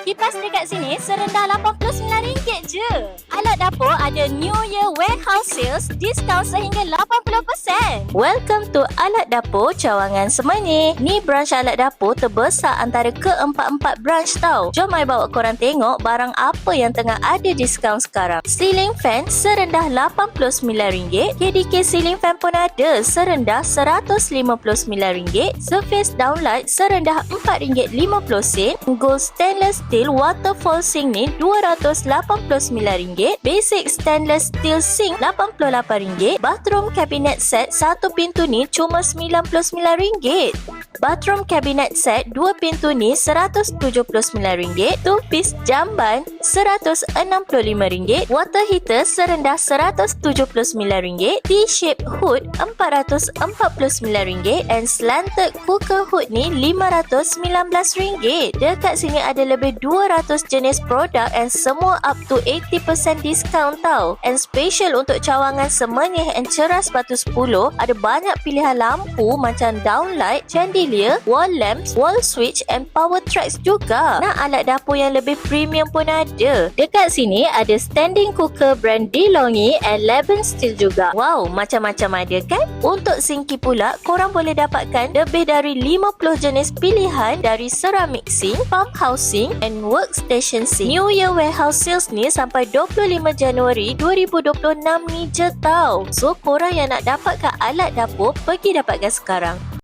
Kipas dekat sini serendah RM89 je. Alat dapur ada New Year Warehouse Sales, diskaun sehingga 80%. Welcome to Alat Dapur Cawangan Semani. Ni branch alat dapur terbesar antara ke-4 branch tau. Jom I bawa korang tengok barang apa yang tengah ada diskaun sekarang. Ceiling fan serendah RM89. KDK ceiling fan pun ada serendah RM159. Surface downlight serendah RM4.50. Gold stainless steel waterfall sink ni RM289. Basic stainless steel sink RM88. Bathroom cabinet set satu pintu ni cuma RM99. Bathroom cabinet set 2 pintu ni RM179. Two piece jamban RM165. Water heater serendah RM179. T-shape hood RM449. And slanted cooker hood ni RM519. Dekat sini ada lebih 200 jenis produk and semua up to 80% discount tau. And special untuk cawangan Semenyih and Ceras Batu 10, ada banyak pilihan lampu macam downlight, chandelier, wall lamps, wall switch and power tracks juga. Nak alat dapur yang lebih premium pun ada. Dekat sini ada standing cooker brand DeLonghi and Leban Steel juga. Wow, macam-macam ada kan? Untuk sinki pula, korang boleh dapatkan lebih dari 50 jenis pilihan dari ceramic sink, pump housing and workstation sink. New Year Warehouse Sales ni sampai 25 Januari 2026 ni je tau. So korang yang nak dapatkan alat dapur, pergi dapatkan sekarang.